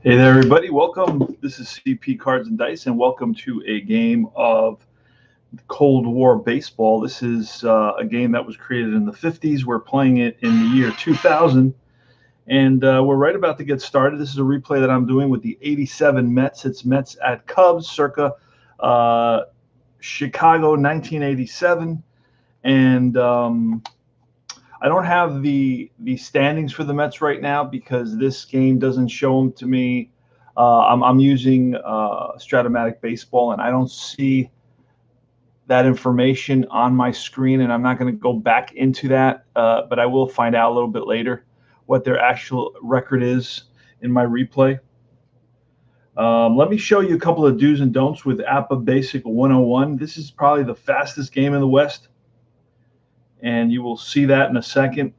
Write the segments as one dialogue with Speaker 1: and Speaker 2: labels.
Speaker 1: Hey there, everybody. Welcome. This is CP Cards and Dice, and welcome to a game of Cold War baseball. This is a game that was created in the 50s. We're playing it in the year 2000, and we're right about to get started. This is a replay that I'm doing with the 87 Mets. It's Mets at Cubs, circa Chicago 1987. And I don't have the standings for the Mets right now because this game doesn't show them to me. I'm using Stratomatic Baseball, and I don't see that information on my screen, and I'm not going to go back into that, but I will find out a little bit later what their actual record is in my replay. Let me show you a couple of do's and don'ts with APBA Basic 101. This is probably the fastest game in the West, and you will see that in a second.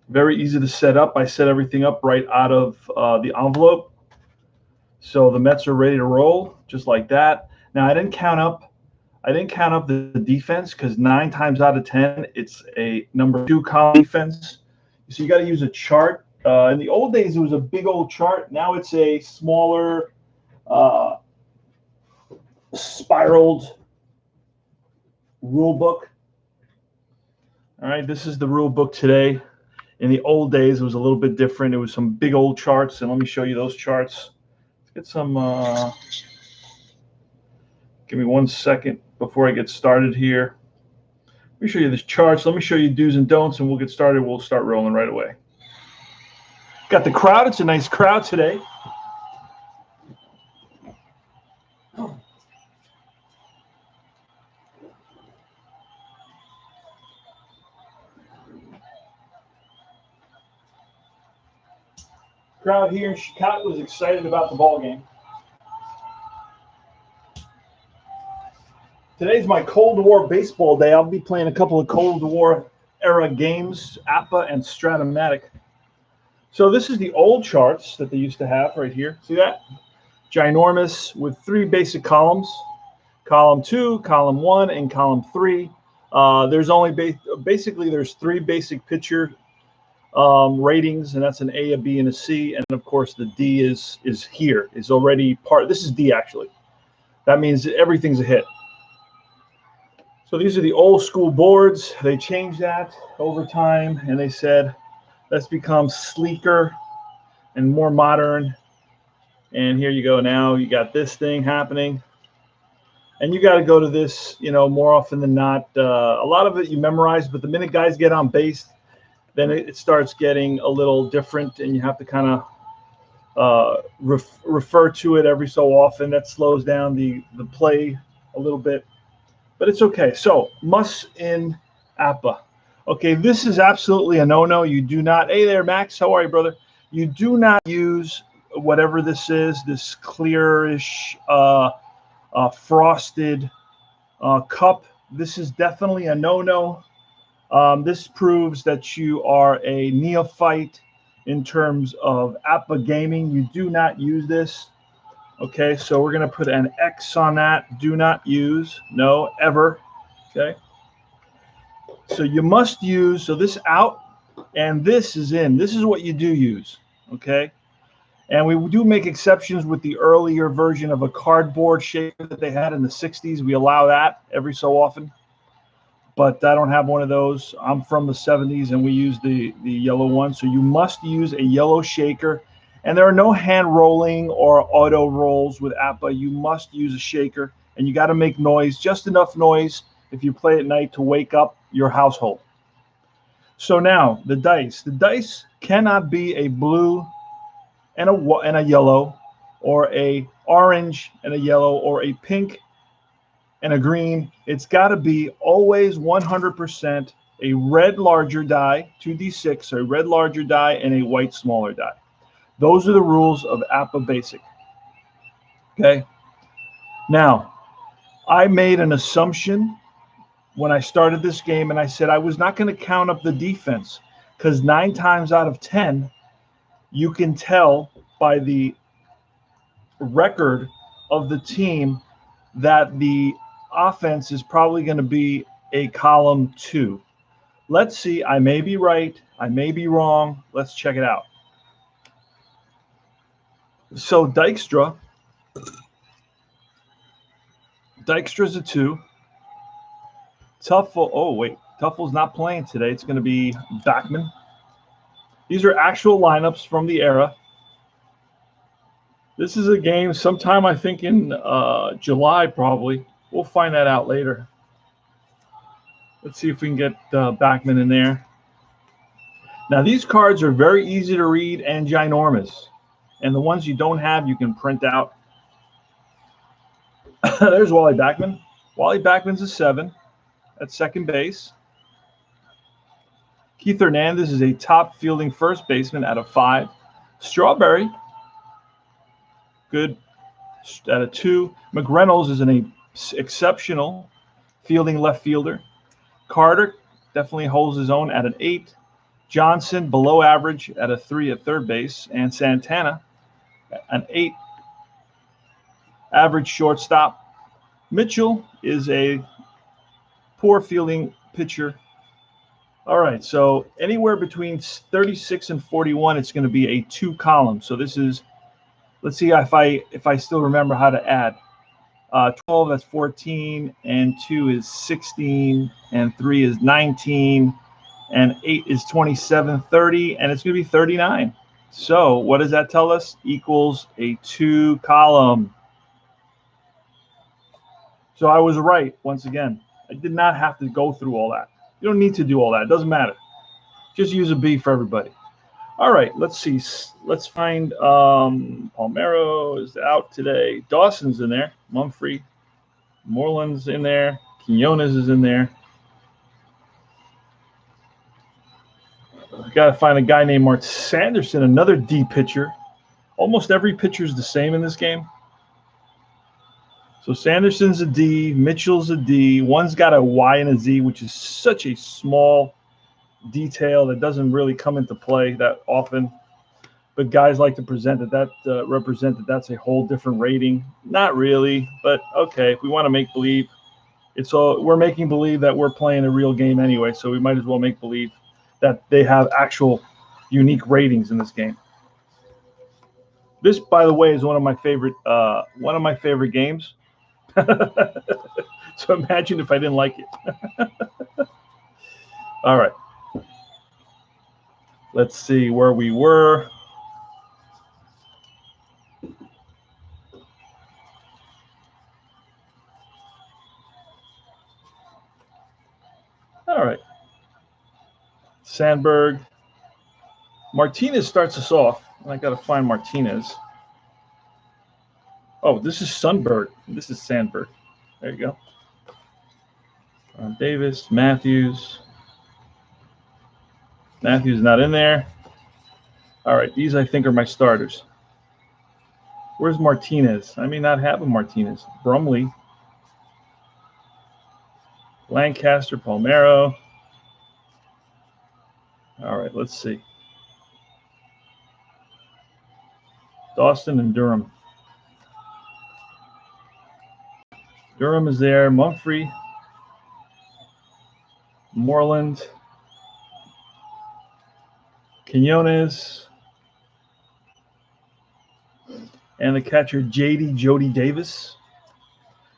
Speaker 1: Very easy to set up. I set everything up right out of the envelope. So the Mets are ready to roll, just like that. Now I didn't count up the defense because 9 times out of 10 it's a number 2 column defense. So you got to use a chart. In the old days it was a big old chart. Now it's a smaller, spiraled rule book. All right, this is the rule book today. In the old days, it was a little bit different. It was some big old charts, and let me show you those charts. Let's get some. Give me 1 second before I get started here. Let me show you the charts. Let me show you do's and don'ts, and we'll get started. We'll start rolling right away. Got the crowd. It's a nice crowd today. Crowd here in Chicago is excited about the ball game. Today's my Cold War baseball day. I'll be playing a couple of Cold War era games, APBA and Stratomatic. So this is the old charts that they used to have right here. See that? Ginormous with 3 basic columns. Column 2, column 1, and column 3. There's only basically there's 3 basic pitcher ratings, and that's an A, a B, and a C, and of course the D is already part. This is D actually. That means everything's a hit. So these are the old school boards. They changed that over time, and they said let's become sleeker and more modern. And here you go. Now you got this thing happening, and you got to go to this, more often than not. A lot of it you memorize, but the minute guys get on base, then it starts getting a little different, and you have to kind of refer to it every so often. That slows down the play a little bit, but it's okay. So musts in APBA. Okay, this is absolutely a no-no. You do not. Hey there, Max. How are you, brother? You do not use whatever this is, this clearish, frosted cup. This is definitely a no-no. This proves that you are a neophyte in terms of APBA gaming. You do not use this. Okay, so we're going to put an X on that. Do not use. No, ever. Okay. So you must use, so this out and this is in. This is what you do use. Okay. And we do make exceptions with the earlier version of a cardboard shaker that they had in the 60s. We allow that every so often. But I don't have one of those. I'm from the 70s, and we use the yellow one. So you must use a yellow shaker. And there are no hand rolling or auto rolls with APBA. You must use a shaker, and you got to make noise, just enough noise if you play at night to wake up your household. So now the dice. The dice cannot be a blue and a yellow, or a orange and a yellow, or a pink and a green. It's got to be always 100% a red larger die, 2d6, so a red larger die and a white smaller die. Those are the rules of APBA Basic. Okay. Now, I made an assumption when I started this game, and I said I was not going to count up the defense because 9 times out of 10, you can tell by the record of the team that the offense is probably going to be a column 2. Let's see. I may be right. I may be wrong. Let's check it out. So Dykstra's a 2. Tuffle. Oh wait, Tuffle's not playing today. It's going to be Backman. These are actual lineups from the era. This is a game sometime, I think, in July, probably. We'll find that out later. Let's see if we can get Backman in there. Now, these cards are very easy to read and ginormous. And the ones you don't have, you can print out. There's Wally Backman. Wally Backman's a 7 at second base. Keith Hernandez is a top fielding first baseman at a 5. Strawberry, good at a 2. McReynolds is an exceptional fielding left fielder. Carter definitely holds his own at an 8. Johnson, below average at a 3 at third base. And Santana, an 8, average shortstop. Mitchell is a poor fielding pitcher. All right, so anywhere between 36 and 41, it's going to be a 2 column. So this is, let's see if I still remember how to add. 12, that's 14, and 2 is 16, and 3 is 19, and 8 is 27, 30, and it's going to be 39. So what does that tell us? Equals a 2 column. So I was right once again. I did not have to go through all that. You don't need to do all that. It doesn't matter. Just use a B for everybody. All right, let's see. Let's find Palmeiro is out today. Dawson's in there. Mumphrey. Moreland's in there. Quinones is in there. I got to find a guy named Mark Sanderson, another D pitcher. Almost every pitcher is the same in this game. So Sanderson's a D, Mitchell's a D. One's got a Y and a Z, which is such a small detail that doesn't really come into play that often. But guys like to present represent that that's a whole different rating. Not really, but okay. If we want to make believe, we're making believe that we're playing a real game anyway. So we might as well make believe that they have actual unique ratings in this game. This, by the way, is one of my favorite games. So imagine if I didn't like it. All right. Let's see where we were. All right. Sandberg. Martinez starts us off. I got to find Martinez. Oh, this is Sundberg. This is Sandberg. There you go. Davis, Matthews. Matthews not in there. All right, these I think are my starters. Where's Martinez? I may not have a Martinez. Brumley. Lancaster, Palmeiro. All right, let's see. Dawson and Durham. Durham is there. Mumphrey. Moreland. Quinones. And the catcher, Jody Davis.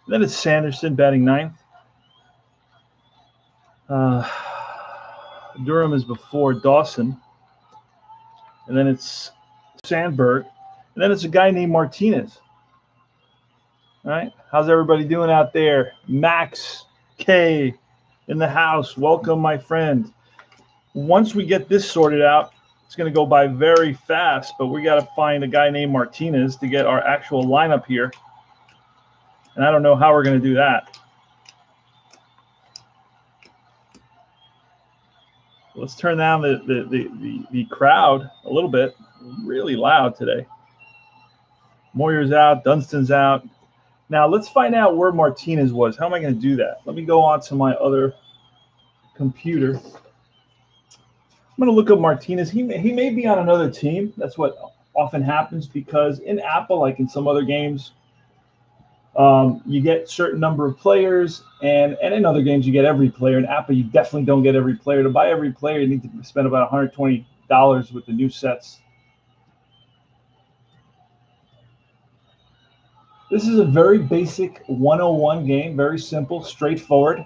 Speaker 1: And then it's Sanderson batting 9th. Durham is before Dawson. And then it's Sandberg. And then it's a guy named Martinez. All right. How's everybody doing out there? Max K in the house. Welcome, my friend. Once we get this sorted out, it's going to go by very fast, but we got to find a guy named Martinez to get our actual lineup here. And I don't know how we're going to do that. Let's turn down the crowd a little bit. Really loud today. Moyer's out. Dunstan's out. Now, let's find out where Martinez was. How am I going to do that? Let me go on to my other computer. I'm going to look up Martinez. He may be on another team. That's what often happens because in APBA, like in some other games, you get a certain number of players, and in other games, you get every player. In APBA, you definitely don't get every player. To buy every player, you need to spend about $120 with the new sets. This is a very basic 101 game, very simple, straightforward.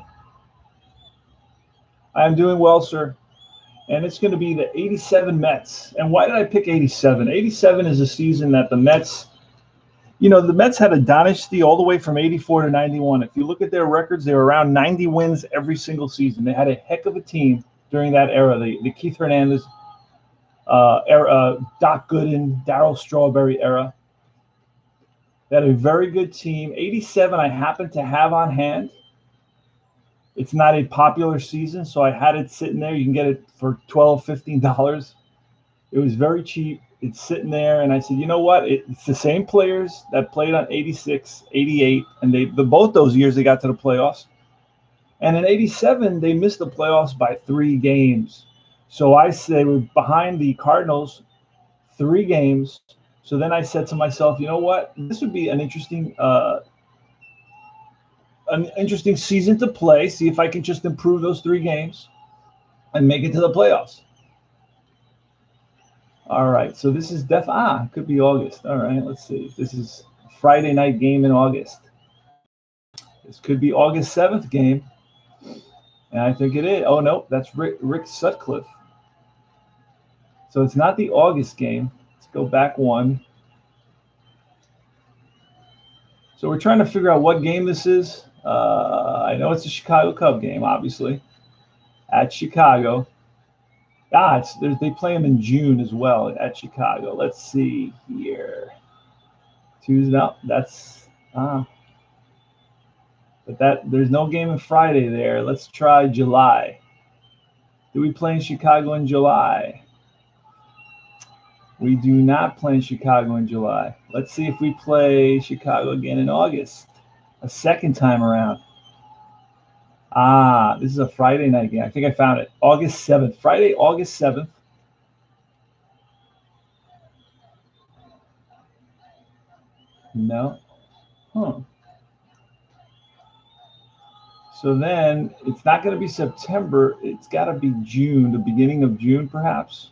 Speaker 1: I am doing well, sir. And it's going to be the 87 Mets. And why did I pick 87? 87 is a season that the Mets, the Mets had a dynasty all the way from 84 to 91. If you look at their records, they were around 90 wins every single season. They had a heck of a team during that era, the Keith Hernandez era, Doc Gooden, Darryl Strawberry era. They had a very good team. 87 I happen to have on hand. It's not a popular season, so I had it sitting there. You can get it for $12, $15. It was very cheap. It's sitting there, and I said, you know what? It's the same players that played on 86, 88, and both those years they got to the playoffs. And in 87, they missed the playoffs by 3 games. So I say we're behind the Cardinals 3 games. So then I said to myself, you know what? This would be an interesting season to play. See if I can just improve those 3 games and make it to the playoffs. All right. So this is it could be August. All right. Let's see. This is a Friday night game in August. This could be August 7th game. And I think it is. Oh, no, that's Rick Sutcliffe. So it's not the August game. Let's go back one. So we're trying to figure out what game this is. I know it's a Chicago Cub game, obviously, at Chicago. They play them in June as well at Chicago. Let's see here. Tuesday. No, that's but there's no game on Friday there. Let's try July. Do we play in Chicago in July? We do not play in Chicago in July. Let's see if we play Chicago again in August, a second time around. This is a Friday night game. I think I found it. August 7th. Friday, August 7th. No. So then it's not going to be September. It's got to be June, the beginning of June, perhaps.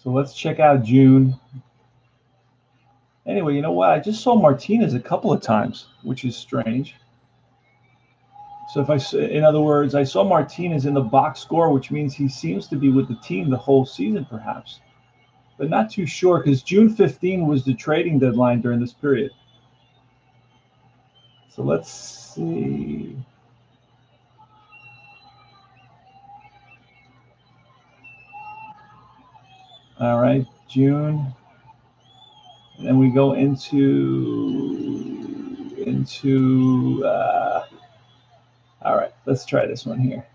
Speaker 1: So let's check out June. Anyway, you know what? I just saw Martinez a couple of times, which is strange. So in other words, I saw Martinez in the box score, which means he seems to be with the team the whole season, perhaps. But not too sure, because June 15 was the trading deadline during this period. So let's see. All right, June. And then we go all right, let's try this one here.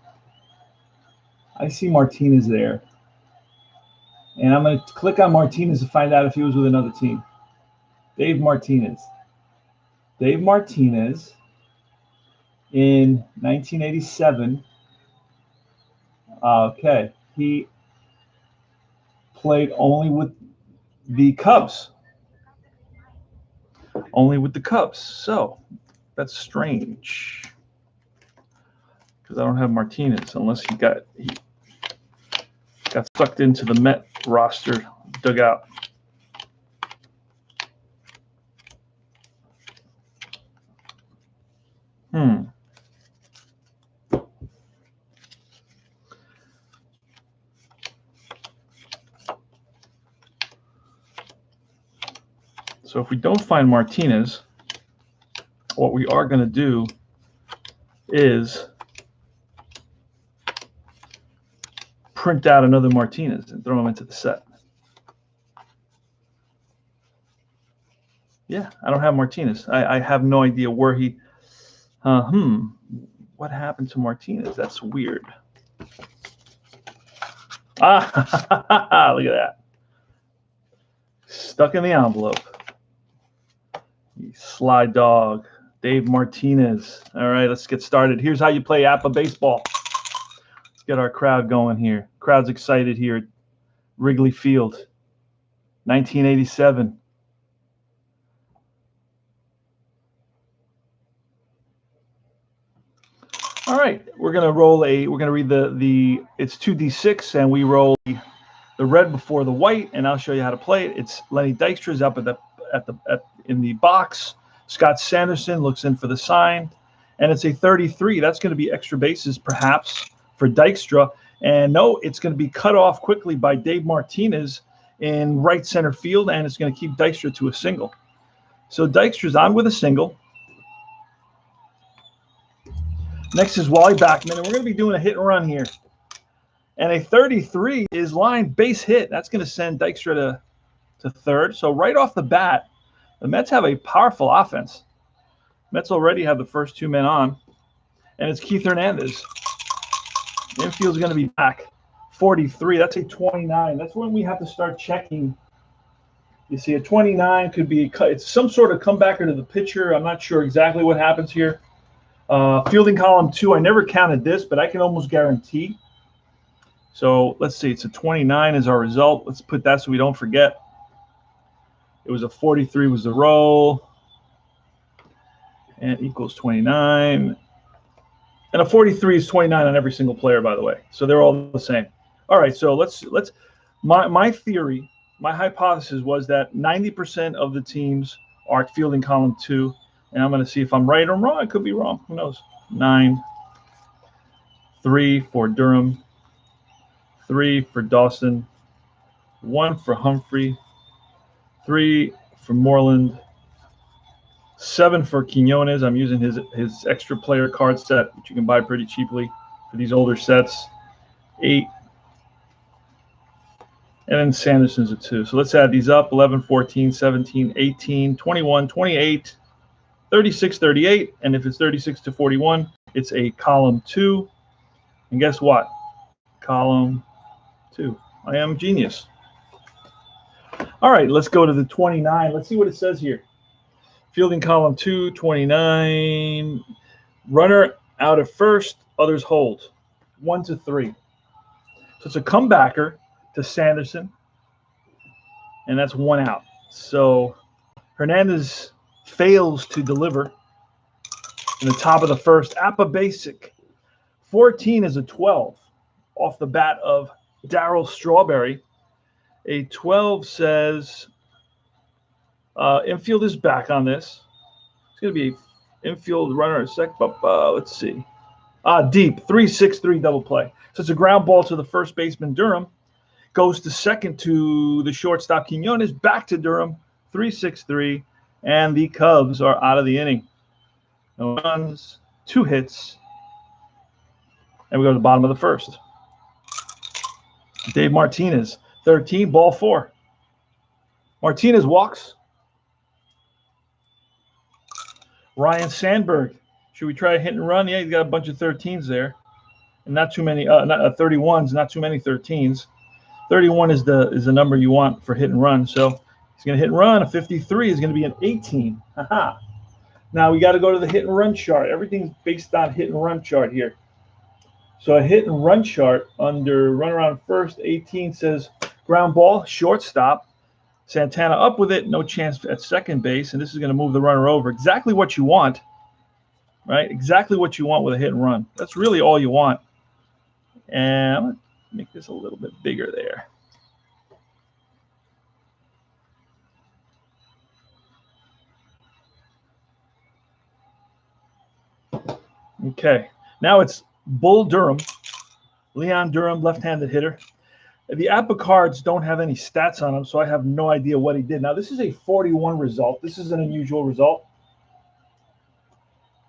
Speaker 1: I see Martinez there. And I'm going to click on Martinez to find out if he was with another team. Dave Martinez. Dave Martinez in 1987. Okay, he played only with the Cubs. Only with the Cubs. So that's strange, because I don't have Martinez unless he got sucked into the Met roster dugout. So if we don't find Martinez, what we are going to do is print out another Martinez and throw him into the set. Yeah, I don't have Martinez. I have no idea where he. What happened to Martinez? That's weird. Look at that. Stuck in the envelope. You sly dog. Dave Martinez. All right, let's get started. Here's how you play APBA baseball. Let's get our crowd going here. Crowd's excited here at Wrigley Field. 1987. All right, we're gonna read it's 2d6, and we roll the the red before the white, and I'll show you how to play it. It's Lenny Dykstra's up in the box. Scott Sanderson looks in for the sign, and it's a 33. That's going to be extra bases, perhaps, for Dykstra. And no, it's going to be cut off quickly by Dave Martinez in right center field, and it's going to keep Dykstra to a single. So Dykstra's on with a single. Next is Wally Backman, and we're going to be doing a hit and run here. And a 33 is line base hit. That's going to send Dykstra to third. So right off the bat, the Mets have a powerful offense. Mets already have the first two men on, and it's Keith Hernandez. The infield's going to be back. 43, that's a 29. That's when we have to start checking. You see, a 29 could be it's some sort of comebacker to the pitcher. I'm not sure exactly what happens here. Fielding column 2, I never counted this, but I can almost guarantee. So let's see, it's a 29 is our result. Let's put that so we don't forget. It was a 43 was the roll, and equals 29. And a 43 is 29 on every single player, by the way. So they're all the same. All right, so let's my theory, my hypothesis was that 90% of the teams are fielding column 2, and I'm going to see if I'm right or wrong. I could be wrong. Who knows? 9, 3 for Durham, 3 for Dawson, 1 for Humphrey, 3 for Moreland, 7 for Quinones. I'm using his extra player card set, which you can buy pretty cheaply for these older sets. 8. And then Sanderson's a 2. So let's add these up. 11, 14, 17, 18, 21, 28, 36, 38. And if it's 36 to 41, it's a column 2. And guess what? Column 2. I am genius. All right, let's go to the 29. Let's see what it says here. Fielding column 2, 29. Runner out at first, others hold. 1 to 3. So it's a comebacker to Sanderson, and that's 1 out. So Hernandez fails to deliver in the top of the first. APBA Basic. 14 is a 12 off the bat of Darryl Strawberry. A 12 says infield is back on this. It's going to be infield runner at second. Let's see. Deep. 3-6-3 double play. So it's a ground ball to the first baseman, Durham. Goes to second to the shortstop, Quinones. Back to Durham. 3-6-3. And the Cubs are out of the inning. No runs, 2 hits. And we go to the bottom of the first. Dave Martinez, 13, ball 4. Martinez walks. Ryan Sandberg. Should we try a hit and run? Yeah, he's got a bunch of 13s there. And not too many 31s, not too many 13s. 31 is the number you want for hit and run. So he's going to hit and run. A 53 is going to be an 18. Aha. Now we got to go to the hit and run chart. Everything's based on hit and run chart here. So a hit and run chart under run around first, 18 says ground ball, shortstop. Santana up with it, no chance at second base, and this is going to move the runner over. Exactly what you want, right? Exactly what you want with a hit and run. That's really all you want. And I'm going to make this a little bit bigger there. Okay, now it's Bull Durham, Leon Durham, left-handed hitter. The APBA cards don't have any stats on them, so I have no idea what he did. Now, this is a 41 result. This is an unusual result.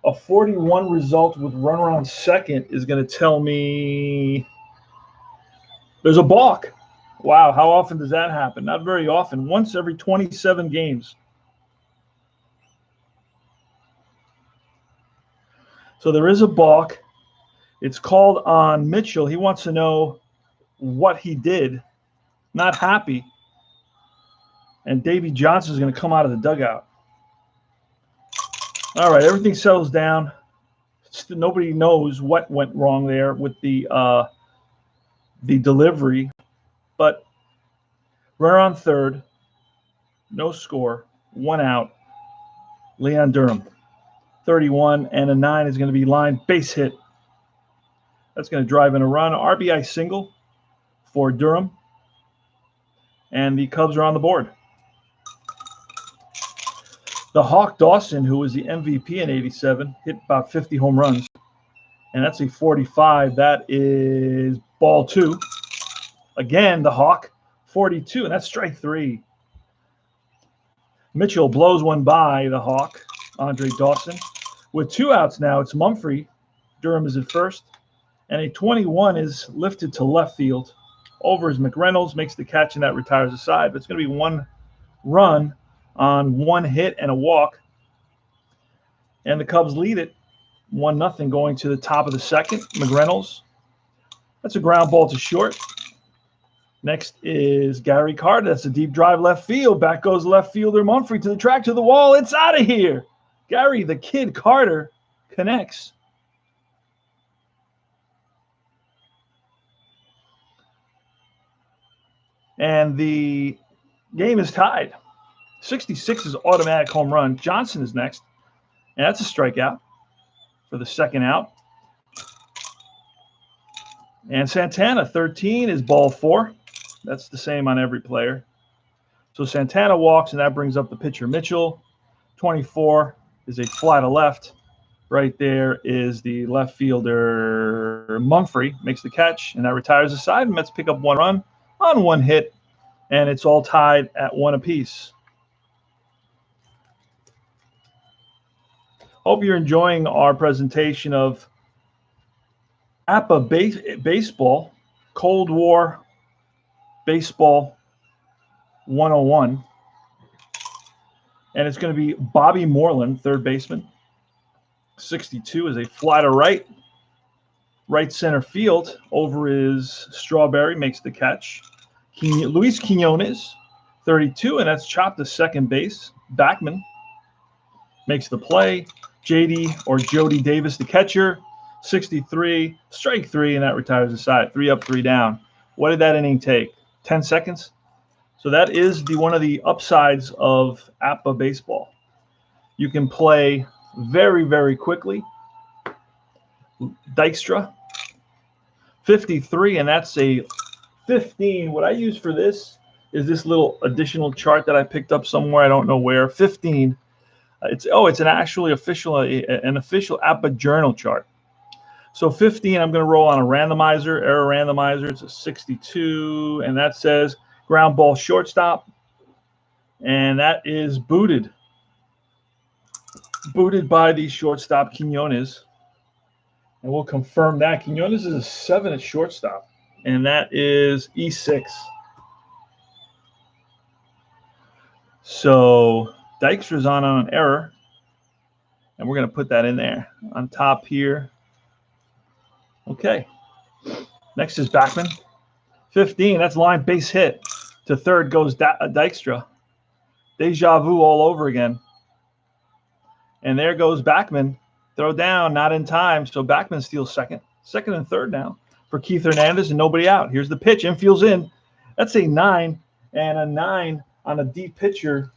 Speaker 1: A 41 result with runner on second is going to tell me there's a balk. Wow, how often does that happen? Not very often. Once every 27 games. So there is a balk. It's called on Mitchell. He wants to know what he did. Not happy. And Davey Johnson is going to come out of the dugout. All right, everything settles down. Nobody knows what went wrong there with the delivery. But runner on third, no score, 1 out. Leon Durham, 31, and a 9 is going to be line base hit. That's going to drive in a run. RBI single for Durham. And the Cubs are on the board. The Hawk Dawson, who was the MVP in '87, hit about 50 home runs. And that's a 45. That is ball 2. Again, the Hawk, 42, and that's strike 3. Mitchell blows one by the Hawk, Andre Dawson. With 2 outs now, it's Mumphrey. Durham is at first. And a 21 is lifted to left field. Over is McReynolds, makes the catch, and that retires the side. But it's going to be 1 run on 1 hit and a walk. And the Cubs lead it 1-0 going to the top of the second. McReynolds. That's a ground ball to short. Next is Gary Carter. That's a deep drive left field. Back goes left fielder Mumphrey to the track, to the wall. It's out of here. Gary, the Kid Carter, connects. And the game is tied. 66 is automatic home run. Johnson is next. And that's a strikeout for the second out. And Santana, 13 is ball 4. That's the same on every player. So Santana walks, and that brings up the pitcher Mitchell. 24 is a fly to left. Right there is the left fielder Mumphrey, makes the catch, and that retires the side. And Mets pick up 1 run on 1 hit, and it's all tied at 1 apiece. Hope you're enjoying our presentation of APBA Baseball, Cold War Baseball 101. And it's going to be Bobby Moreland, third baseman. 62 is a fly to right. Right center field. Over is Strawberry, makes the catch. Luis Quinones, 32, and that's chopped to second base. Backman makes the play. JD or Jody Davis, the catcher. 63, strike 3, and that retires the side. 3 up, 3 down. What did that inning take? 10 seconds? So that is one of the upsides of APBA baseball. You can play very, very quickly. Dykstra, 53, and that's a 15. What I use for this is this little additional chart that I picked up somewhere. I don't know where. 15. It's an actually official APBA journal chart. So 15, I'm going to roll on a randomizer, error randomizer. It's a 62, and that says ground ball shortstop, and that is booted by the shortstop Quinones, and we'll confirm that. Quinones is a 7 at shortstop, and that is E6. So Dykstra's on an error, and we're going to put that in there on top here. Okay. Next is Backman. 15, that's line base hit. To third goes Dykstra. Deja vu all over again. And there goes Backman. Throw down, not in time. So Backman steals second. Second and third now for Keith Hernandez, and nobody out. Here's the pitch. Infield's in. That's a 9, and a 9 on a deep pitcher.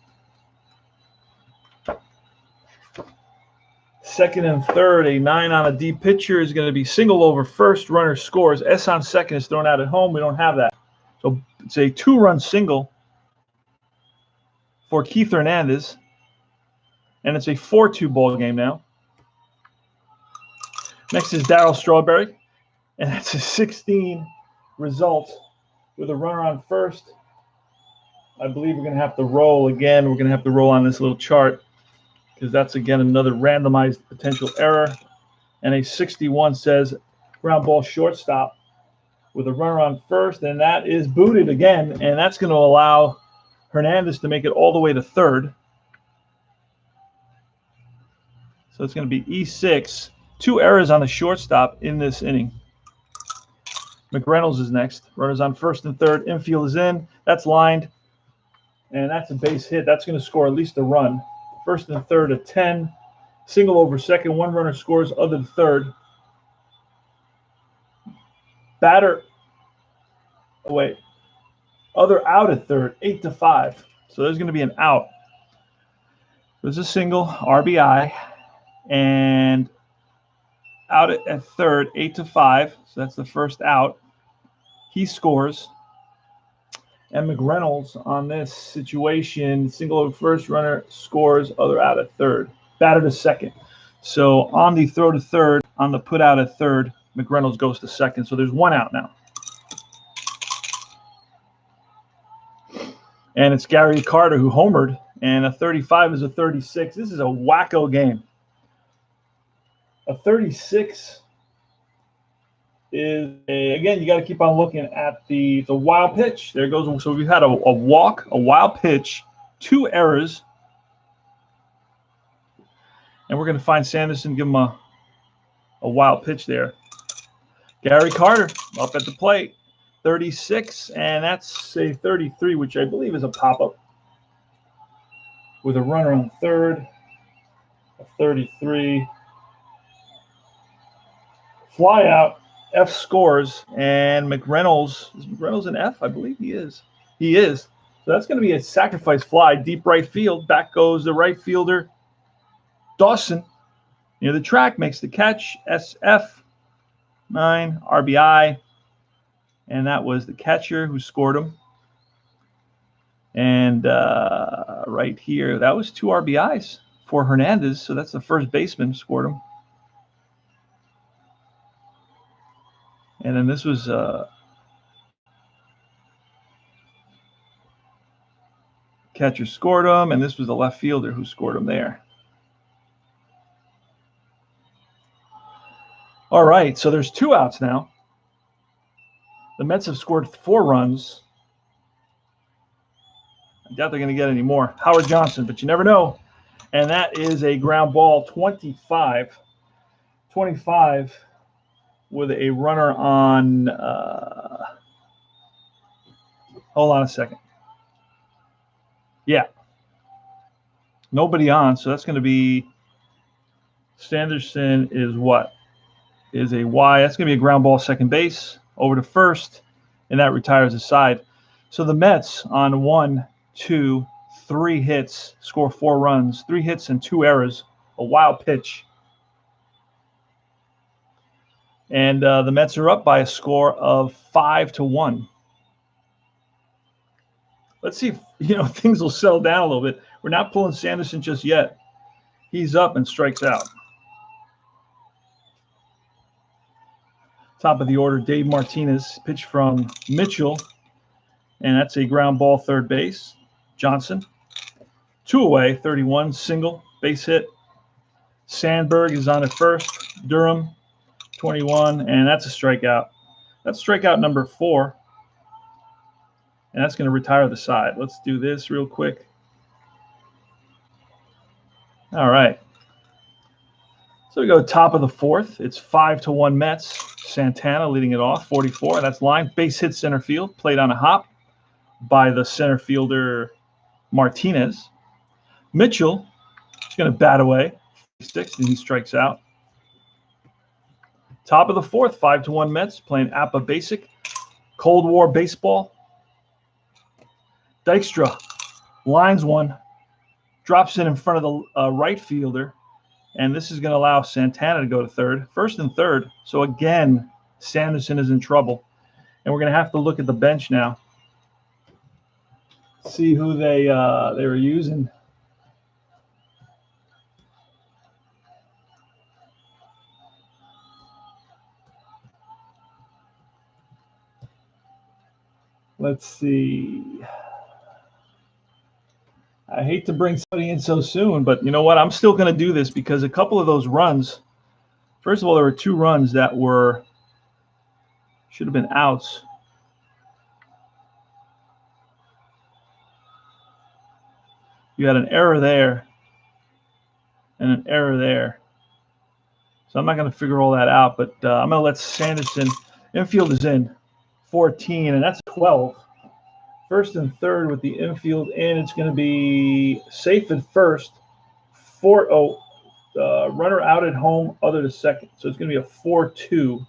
Speaker 1: Second and third, a 9 on a deep pitcher is going to be single over first. Runner scores. S on second is thrown out at home. We don't have that. So it's a 2-run single for Keith Hernandez. And it's a 4-2 ball game now. Next is Darryl Strawberry. And that's a 16 result with a runner on first. I believe we're going to have to roll again. We're going to have to roll on this little chart, because that's, again, another randomized potential error. And a 61 says ground ball shortstop with a runner on first, and that is booted again, and that's going to allow Hernandez to make it all the way to third. So it's going to be E6. 2 errors on the shortstop in this inning. McReynolds is next. Runners on first and third. Infield is in. That's lined, and that's a base hit. That's going to score at least a run. First and third, a 10. Single over second. 1 runner scores other than third. Other out at third, 8-5. So there's going to be an out. There's a single, RBI, and out at third, 8-5. So that's the first out. He scores. And McReynolds on this situation, single over first, runner scores, other out at third, batter to second. So on the throw to third, on the put out at third, McReynolds goes to second. So there's one out now. And it's Gary Carter who homered, and a 35 is a 36. This is a wacko game. A 36 is again, you got to keep on looking at the wild pitch. There goes. So we've had a walk, a wild pitch, 2 errors, and we're going to find Sanderson, give him a wild pitch there. Gary Carter up at the plate, 36, and that's a 33, which I believe is a pop-up with a runner on third, a 33. Fly out, F scores, and McReynolds, is McReynolds an F? I believe he is. He is. So that's going to be a sacrifice fly, deep right field. Back goes the right fielder, Dawson, near the track, makes the catch, SF, 9, RBI, and that was the catcher who scored him. And right here, that was 2 RBIs for Hernandez, so that's the first baseman who scored him. And then this was catcher scored him, and this was the left fielder who scored him there. All right, so there's 2 outs now. The Mets have scored 4 runs. I doubt they're going to get any more. Howard Johnson, but you never know. And that is a ground ball, 25. 25 with a runner on, hold on a second. Yeah. Nobody on, so that's going to be, Sanderson is what? Is a Y. That's going to be a ground ball second base over to first, and that retires the side. So the Mets on 1, 2, 3 hits, score 4 runs, 3 hits and 2 errors, a wild pitch. And the Mets are up by a score of 5-1. Let's see if things will settle down a little bit. We're not pulling Sanderson just yet. He's up and strikes out. Top of the order, Dave Martinez, pitch from Mitchell, and that's a ground ball third base. Johnson, 2 away, 31, single, base hit. Sandberg is on at first. Durham, 21, and that's a strikeout. That's strikeout number 4, and that's going to retire the side. Let's do this real quick. All right. So we go top of the 4th. It's 5-1 Mets. Santana leading it off, 44. That's line. Base hit center field, played on a hop by the center fielder Martinez. Mitchell is going to bat away, 6, and he strikes out. Top of the 4th, 5-1 Mets, playing APBA Basic. Cold War baseball. Dykstra lines one, drops it in front of the right fielder, and this is going to allow Santana to go to third. First and third. So again, Sanderson is in trouble. And we're going to have to look at the bench now. See who they were using. Let's see. I hate to bring somebody in so soon, but you know what? I'm still going to do this because a couple of those runs, first of all, there were 2 runs that should have been outs. You had an error there and an error there. So I'm not going to figure all that out, but I'm going to let Sanderson, infield is in, 14, and that's 12. First and third with the infield in, it's going to be safe at first. Runner out at home, other to second. So it's going to be a 4-2.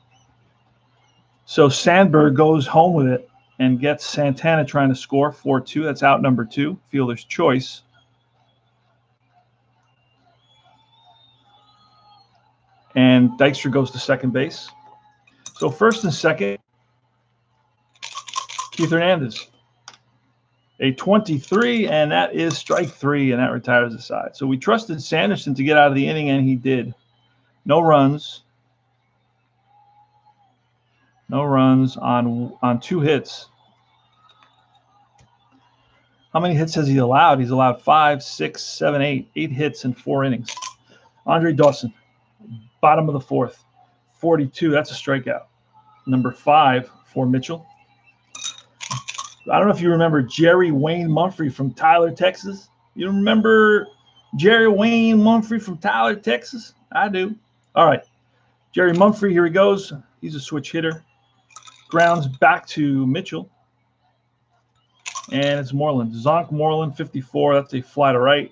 Speaker 1: So Sandberg goes home with it and gets Santana trying to score, 4-2. That's out number 2, fielder's choice. And Dykstra goes to second base. So first and second, Keith Hernandez. A 23, and that is strike 3, and that retires the side. So we trusted Sanderson to get out of the inning, and he did. No runs. No runs on 2 hits. How many hits has he allowed? He's allowed 5, 6, 7, 8. 8 hits in 4 innings. Andre Dawson, bottom of the 4th. 42, that's a strikeout. Number 5 for Mitchell. I don't know if you remember Jerry Wayne Mumphrey from Tyler, Texas. You remember Jerry Wayne Mumphrey from Tyler, Texas? I do. All right. Jerry Mumphrey, here he goes. He's a switch hitter. Grounds back to Mitchell. And it's Moreland. Zonk Moreland, 54. That's a fly to right.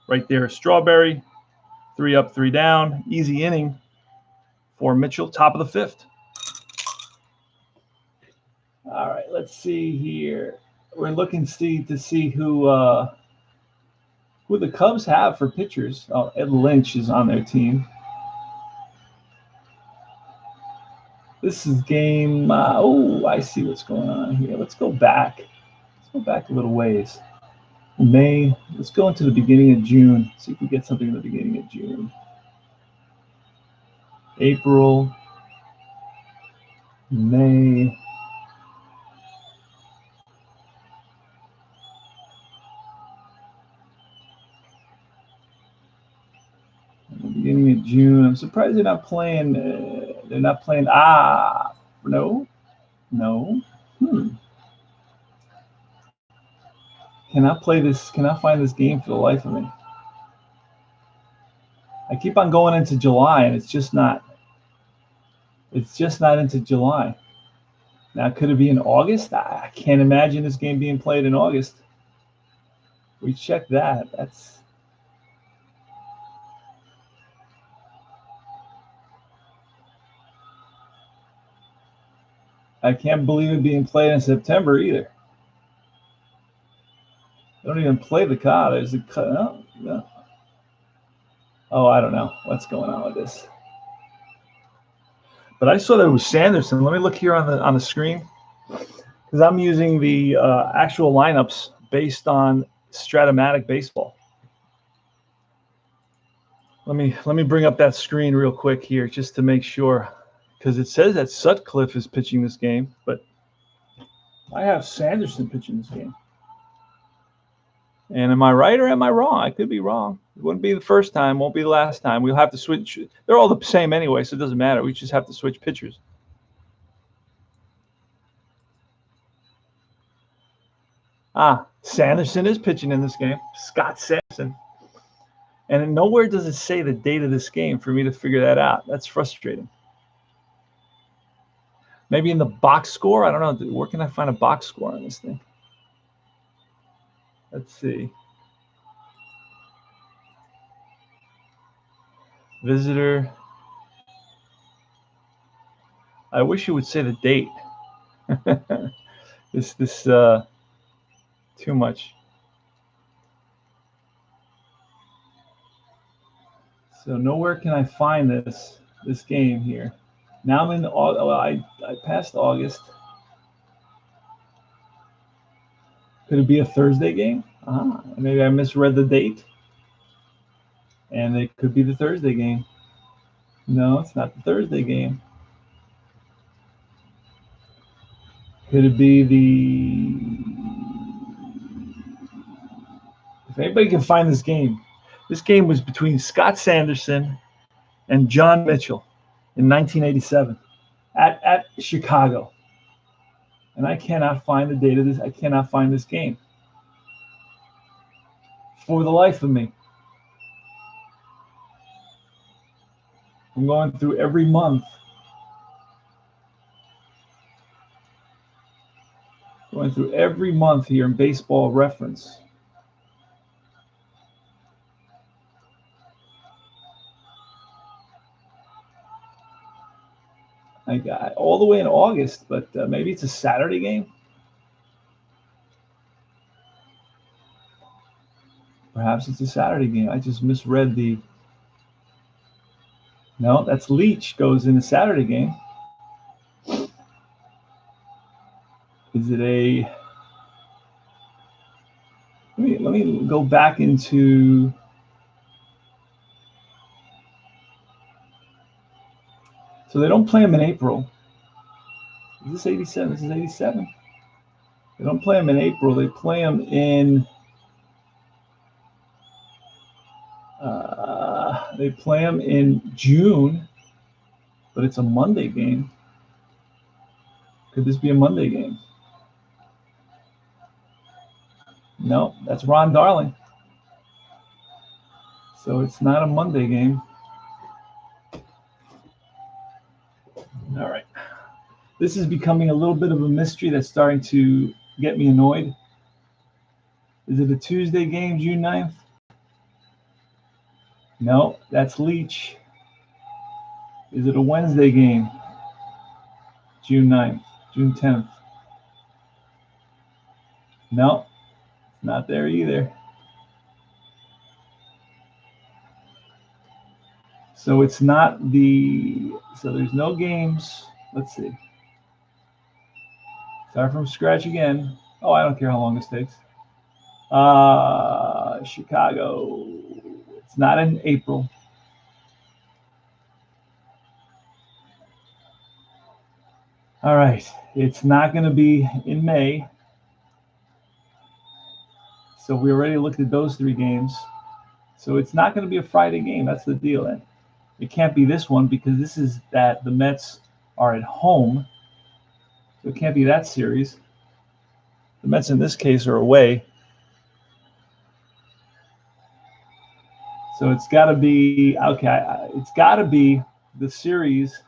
Speaker 1: Right there, Strawberry. 3 up, 3 down. Easy inning for Mitchell. Top of the 5th. All right, let's see here. We're looking to see who the Cubs have for pitchers. Oh, Ed Lynch is on their team. This is game. I see what's going on here. Let's go back. Let's go back a little ways. May. Let's go into the beginning of June. See if we get something in the beginning of June. April. May. Beginning of June. I'm surprised they're not playing. They're not playing. No. Cannot play this. Cannot find this game for the life of me. I keep on going into July, and it's just not. It's just not into July. Now, could it be in August? I can't imagine this game being played in August. We checked that. That's. I can't believe it being played in September either. They don't even play the car. There's a cut. No. Oh, I don't know what's going on with this. But I saw that it was Sanderson. Let me look here on the screen, because I'm using the actual lineups based on Stratomatic Baseball. Let me bring up that screen real quick here just to make sure, because it says that Sutcliffe is pitching this game, but I have Sanderson pitching this game. And am I right or am I wrong? I could be wrong. It wouldn't be the first time, won't be the last time. We'll have to switch. They're all the same anyway, so it doesn't matter. We just have to switch pitchers. Sanderson is pitching in this game. Scott Sanderson. And nowhere does it say the date of this game for me to figure that out. That's frustrating. Maybe in the box score? I don't know. Where can I find a box score on this thing? Let's see. Visitor. I wish it would say the date. this too much. So nowhere can I find this game here. Now I'm in I passed August. Could it be a Thursday game? Maybe I misread the date. And it could be the Thursday game. No, it's not the Thursday game. Could it be if anybody can find this game was between Scott Sanderson and John Mitchell in 1987 at Chicago. And I cannot find the date of this. I cannot find this game for the life of me. I'm going through every month. Going through every month here in Baseball Reference. I got all the way in August, but maybe it's a Saturday game. Perhaps it's a Saturday game. I just misread the. No, that's Leach goes in the Saturday game. Is it a? me go back into. So they don't play them in April. Is this 87? This is 87. They don't play them in April. They play them in. They play them in June, but it's a Monday game. Could this be a Monday game? No, that's Ron Darling. So it's not a Monday game. All right. This is becoming a little bit of a mystery that's starting to get me annoyed. Is it a Tuesday game, June 9th? No, that's Leach. Is it a Wednesday game? June 9th, June 10th? No, not there either. So it's not the, so there's no games. Let's see. Start from scratch again. Oh, I don't care how long this takes. Chicago. It's not in April. All right. It's not going to be in May. So we already looked at those 3 games. So it's not going to be a Friday game. That's the deal then. It can't be this one because this is that the Mets are at home. So it can't be that series. The Mets in this case are away. So it's got to be, okay, it's got to be the series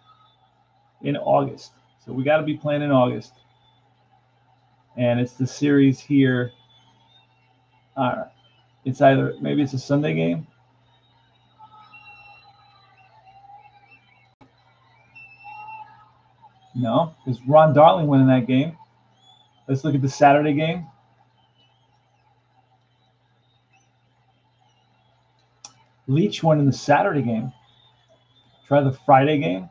Speaker 1: in August. So we got to be playing in August. And it's the series here. All right. It's either, maybe it's a Sunday game. No, because Ron Darling went in that game. Let's look at the Saturday game. Leach won in the Saturday game. Try the Friday game.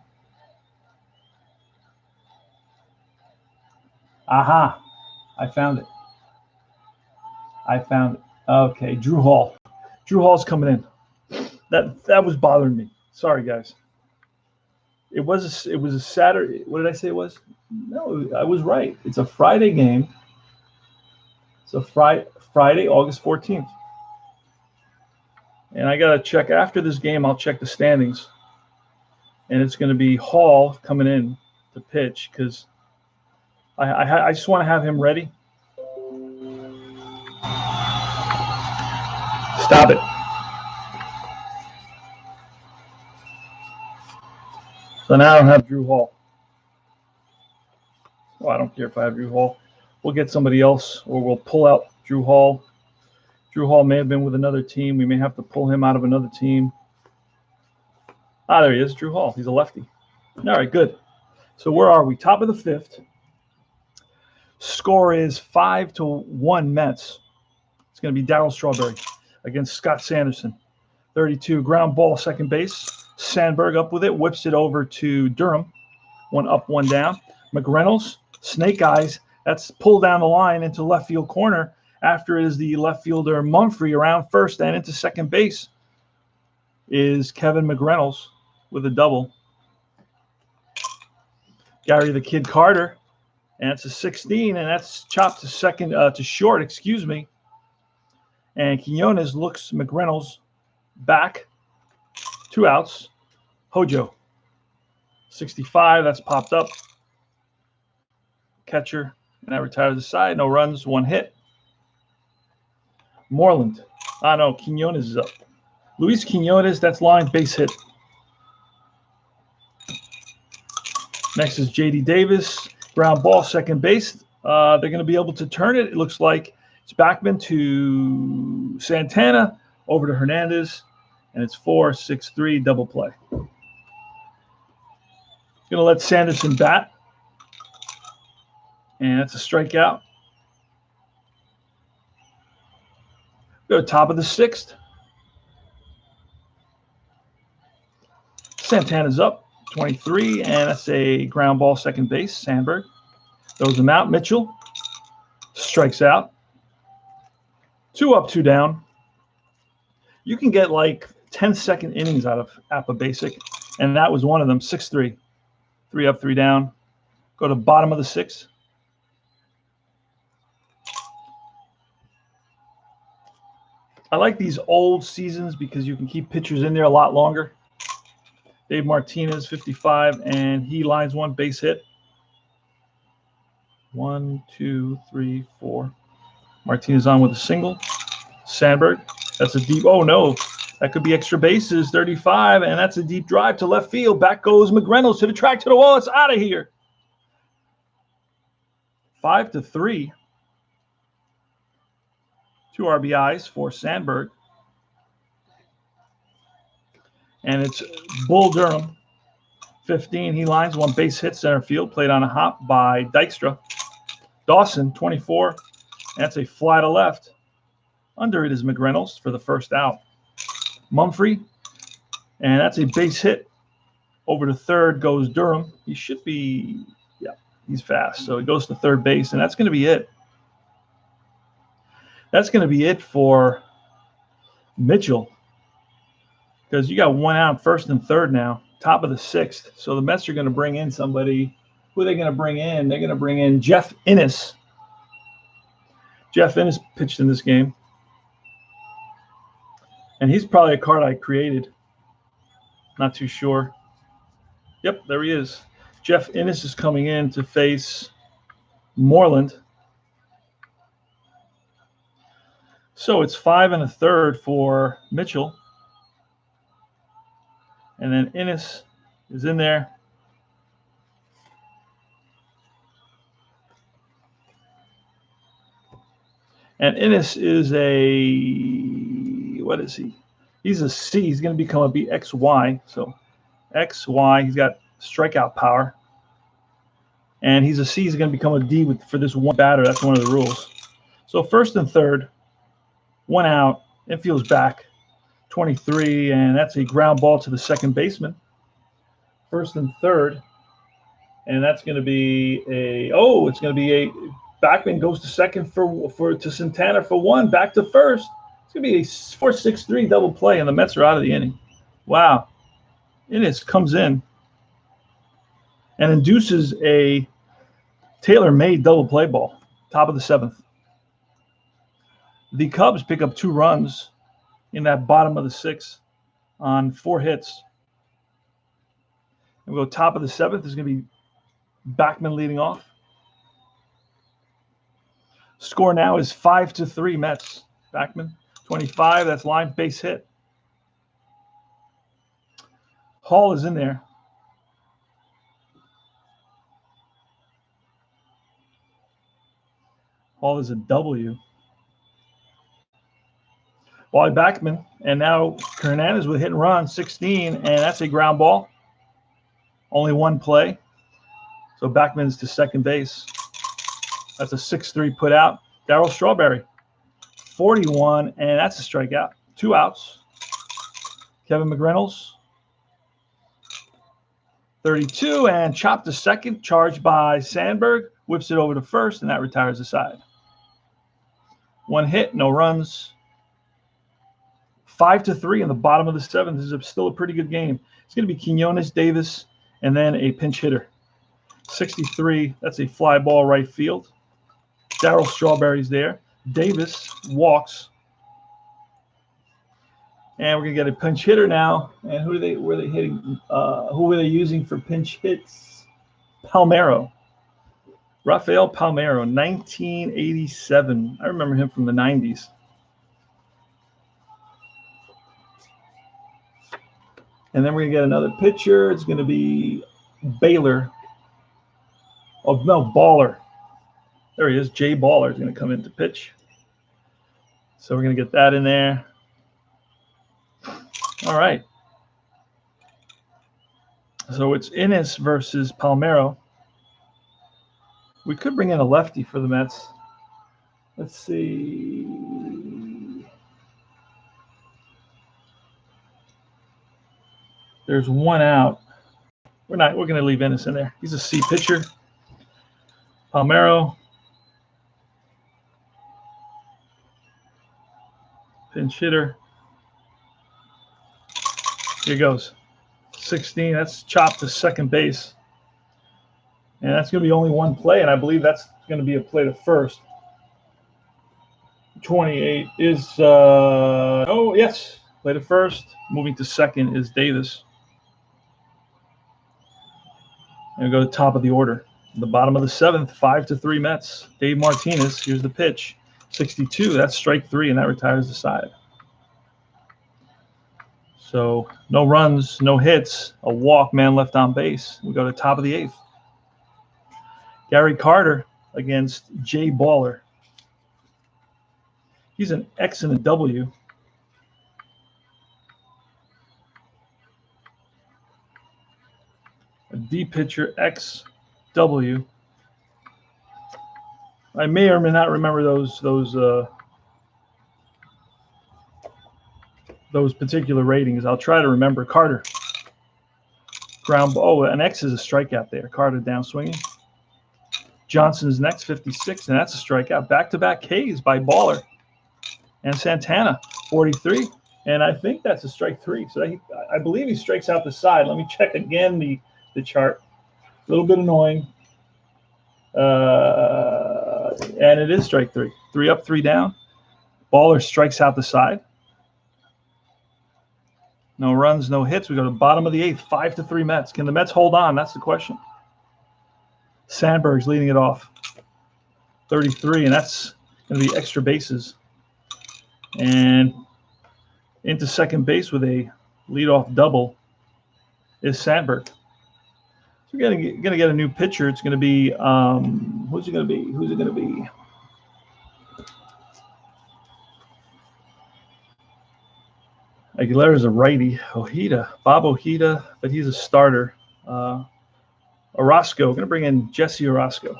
Speaker 1: Aha, I found it. Okay, Drew Hall. Drew Hall's coming in. That was bothering me. Sorry, guys. It was a Saturday. What did I say it was? No, I was right. It's a Friday game. It's a Friday, August 14th. And I got to check after this game. I'll check the standings. And it's going to be Hall coming in to pitch because I just want to have him ready. Stop it. So now I don't have Drew Hall. Well, I don't care if I have Drew Hall. We'll get somebody else, or we'll pull out Drew Hall. Drew Hall may have been with another team. We may have to pull him out of another team. Ah, there he is, Drew Hall. He's a lefty. All right, good. So where are we? Top of the 5th. Score is 5-1 Mets. It's going to be Darryl Strawberry against Scott Sanderson. 32, ground ball, second base. Sandberg up with it, whips it over to Durham. 1 up, 1 down. McReynolds, snake eyes. That's pulled down the line into left field corner. After it is the left fielder Mumphrey around first and into second base is Kevin McReynolds with a double. Gary the Kid Carter, and it's a 16, and that's chopped to second to short, excuse me. And Quinones looks McReynolds back. 2 outs. Hojo. 65, that's popped up. Catcher, and that retires the side. No runs, 1 hit. Moreland. No, Quinones is up. Luis Quinones, that's line, base hit. Next is J.D. Davis. Ground ball, second base. They're going to be able to turn it. It looks like it's Backman to Santana, over to Hernandez, and it's 4-6-3 double play. Going to let Sanderson bat, and that's a strikeout. Go to top of the 6th. Santana's up, 23, and that's a ground ball, second base. Sandberg throws him out. Mitchell strikes out. 2 up, 2 down. You can get like 10-second innings out of APBA Basic, and that was one of them. 6-3, 3 up, 3 down. Go to bottom of the 6th. I like these old seasons because you can keep pitchers in there a lot longer. Dave Martinez, 55, and he lines one, base hit. 1, 2, 3, 4. Martinez on with a single. Sandberg, that's a deep, oh no, that could be extra bases, 35, and that's a deep drive to left field. Back goes McReynolds to the track, to the wall. It's out of here. 5-3. 2 RBIs for Sandberg. And it's Bull Durham, 15. He lines one, base hit, center field, played on a hop by Dykstra. Dawson, 24. That's a fly to left. Under it is McReynolds for the first out. Mumphrey, and that's a base hit. Over to third goes Durham. He should be, yeah, he's fast. So he goes to third base, and that's going to be it. That's going to be it for Mitchell, because you got 1 out, first and third now, top of the 6th. So the Mets are going to bring in somebody. Who are they going to bring in? They're going to bring in Jeff Innes. Jeff Innes pitched in this game. And he's probably a card I created. Not too sure. Yep, there he is. Jeff Innes is coming in to face Moreland. So it's 5 1/3 for Mitchell. And then Innes is in there. And Innes is a, what is he? He's a C. He's going to become a BXY. So XY, he's got strikeout power. And he's a C. He's going to become a D for this one batter. That's one of the rules. So first and third, 1 out, infield's back, 23, and that's a ground ball to the second baseman. First and third, and that's going to be it's going to be a Backman goes to second to Santana for 1, back to first. It's going to be a 4-6-3 double play, and the Mets are out of the inning. Wow. Innes comes in and induces a tailor-made double play ball, top of the 7th. The Cubs pick up 2 runs in that bottom of the 6th on 4 hits. And we'll go top of the 7th. There's going to be Backman leading off. Score now is 5-3 Mets. Backman, 25. That's line, base hit. Hall is in there. Hall is a W. Wally Backman, and now Hernandez with hit and run, 16, and that's a ground ball. Only 1 play. So Backman's to second base. That's a 6-3 put out. Darryl Strawberry, 41, and that's a strikeout. 2 outs. Kevin McReynolds, 32, and chopped to second, charged by Sandberg, whips it over to first, and that retires the side. 1 hit, no runs. 5-3 in the bottom of the 7th. This is still a pretty good game. It's going to be Quinones, Davis, and then a pinch hitter. 63, that's a fly ball right field. Darryl Strawberry's there. Davis walks. And we're going to get a pinch hitter now. And who were they hitting? Who were they using for pinch hits? Palmeiro. Rafael Palmeiro, 1987. I remember him from the 90s. And then we're going to get another pitcher. It's going to be Baylor. Oh, no, Baller. There he is. Jay Baller is going to come in to pitch. So we're going to get that in there. All right. So it's Innes versus Palmeiro. We could bring in a lefty for the Mets. Let's see. There's 1 out. We're going to leave Innes in there. He's a C pitcher. Palmeiro. Pinch hitter. Here goes. 16. That's chopped to second base. And that's going to be only one play, and I believe that's going to be a play to first. 28 is, oh, yes, play to first. Moving to second is Davis. And we go to top of the order. The bottom of the seventh, 5-3 Mets. Dave Martinez, here's the pitch. 62, that's strike 3, and that retires the side. So no runs, no hits, a walk, man left on base. We go to top of the 8th. Gary Carter against Jay Baller. He's an X and a W. A D pitcher, X, W. I may or may not remember those particular ratings. I'll try to remember. Carter. Ground ball. Oh, an X is a strikeout there. Carter down swinging. Johnson's next, 56, and that's a strikeout. Back-to-back Ks by Baller. And Santana, 43, and I think that's a strike 3. So I believe he strikes out the side. Let me check again the chart. A little bit annoying. And it is strike 3. 3 up, 3 down. Baller strikes out the side. No runs, no hits. We go to the bottom of the 8th, 5-3 Mets. Can the Mets hold on? That's the question. Sandberg's leading it off. 33, and that's going to be extra bases. And into second base with a leadoff double is Sandberg. So we're going to get a new pitcher. It's going to be, who's it going to be? Who's it going to be? Aguilera's a righty. Bob Ojeda, but he's a starter. Orozco, going to bring in Jesse Orozco.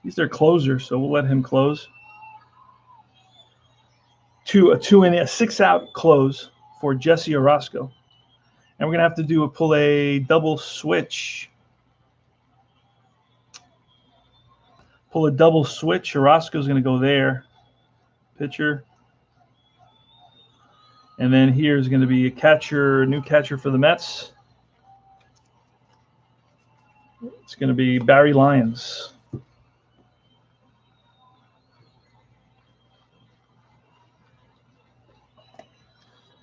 Speaker 1: He's their closer, so we'll let him close. A 6-out close for Jesse Orozco. And we're going to have to pull a double switch. Pull a double switch. Orozco's going to go there. Pitcher. And then here's going to be a catcher, new catcher for the Mets. It's going to be Barry Lyons.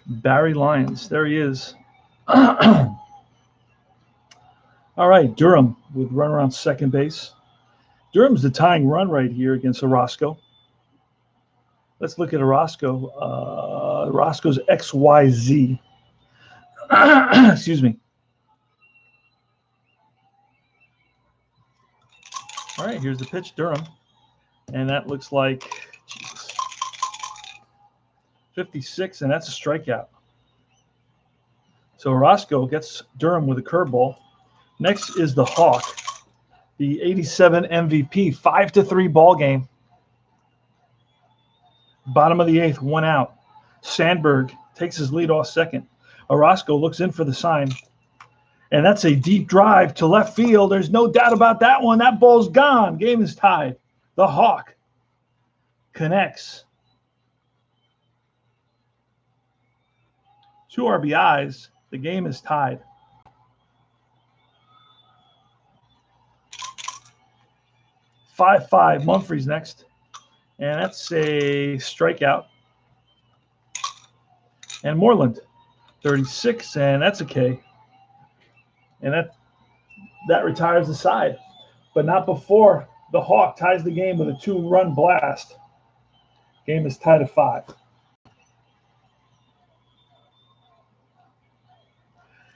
Speaker 1: Barry Lyons. There he is. All right, Durham with runner on second base. Durham's the tying run right here against Orozco. Let's look at Orozco. Orozco's XYZ. Excuse me. All right, here's the pitch, Durham. And that looks like 56, and that's a strikeout. So Orozco gets Durham with a curveball. Next is the Hawk, the 87 MVP, 5-3 ball game. Bottom of the 8th, 1 out. Sandberg takes his lead off second. Orozco looks in for the sign. And that's a deep drive to left field. There's no doubt about that one. That ball's gone. Game is tied. The Hawk connects. 2 RBIs. The game is tied. Five. Mumphrey's next. And that's a strikeout. And Moreland, 36, and that's a K. And that retires the side. But not before the Hawk ties the game with a 2-run blast. Game is tied at 5.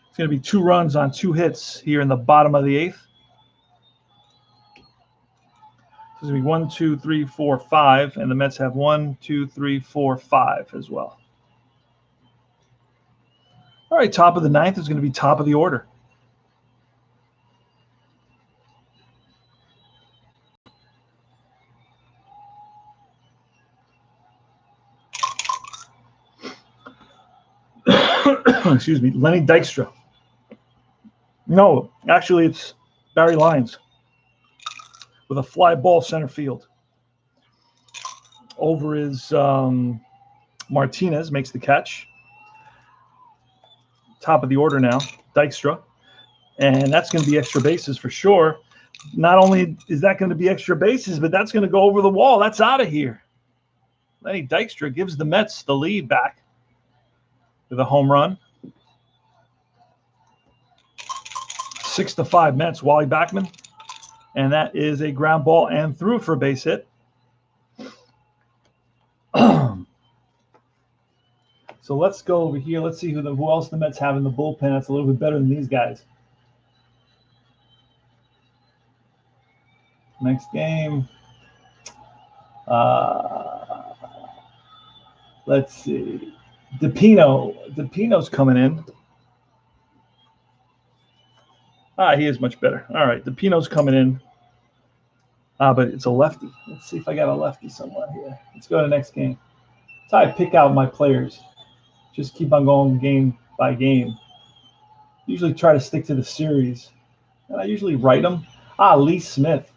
Speaker 1: It's going to be 2 runs on 2 hits here in the bottom of the 8th. It's going to be 1, 2, 3, 4, 5, and the Mets have 1, 2, 3, 4, 5 as well. All right, top of the 9th is going to be top of the order. Excuse me, Lenny Dykstra. No, actually it's Barry Lyons with a fly ball center field. Over is Martinez makes the catch. Top of the order now, Dykstra. And that's going to be extra bases for sure. Not only is that going to be extra bases, but that's going to go over the wall. That's out of here. Lenny Dykstra gives the Mets the lead back with a home run. 6-5 Mets, Wally Backman. And that is a ground ball and through for a base hit. So let's go over here. Let's see who else the Mets have in the bullpen that's a little bit better than these guys. Next game. Let's see. DePino's coming in. He is much better. All right, DePino's coming in. But it's a lefty. Let's see if I got a lefty somewhere here. Let's go to the next game. That's how I pick out my players. Just keep on going game by game. Usually try to stick to the series. And I usually write them. Lee Smith.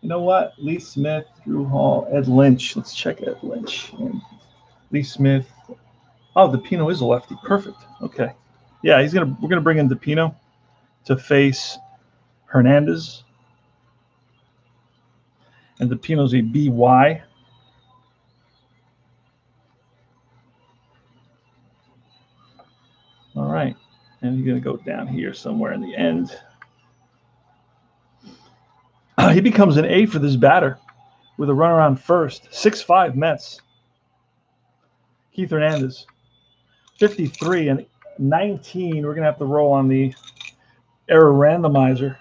Speaker 1: You know what? Lee Smith, Drew Hall, Ed Lynch. Let's check Ed Lynch. And Lee Smith. Oh, DePino is a lefty. Perfect. Okay. Yeah, we're gonna bring in DePino to face Hernandez. And DePino's a BY. All right. And he's going to go down here somewhere in the end. He becomes an A for this batter with a runner on first. 6-5 Mets. Keith Hernandez. 53 and 19. We're going to have to roll on the error randomizer.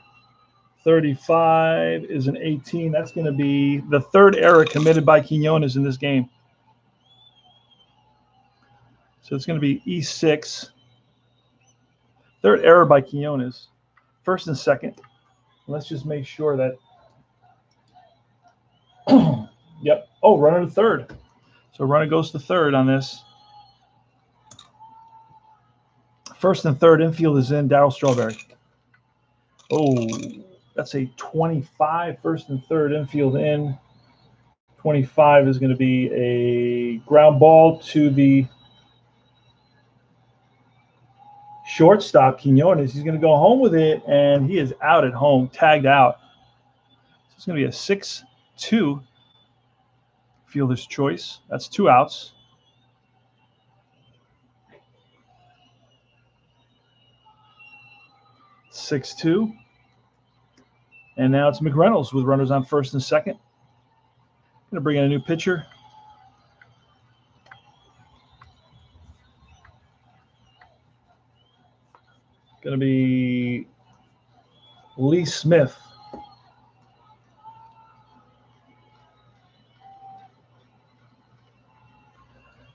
Speaker 1: 35 is an 18. That's going to be the third error committed by Quinones in this game. So it's going to be E6. Third error by Quinones. First and second. Let's just make sure that. Yep. Oh, runner to third. So runner goes to third on this. First and third infield is in. Darryl Strawberry. Oh, that's a 25. First and third infield in. 25 is going to be a ground ball to the shortstop, Quinones. He's going to go home with it, and he is out at home, tagged out. So it's going to be a 6-2 fielder's choice. That's 2 outs. (6-2). And now it's McReynolds with runners on first and second. Going to bring in a new pitcher. Going to be Lee Smith.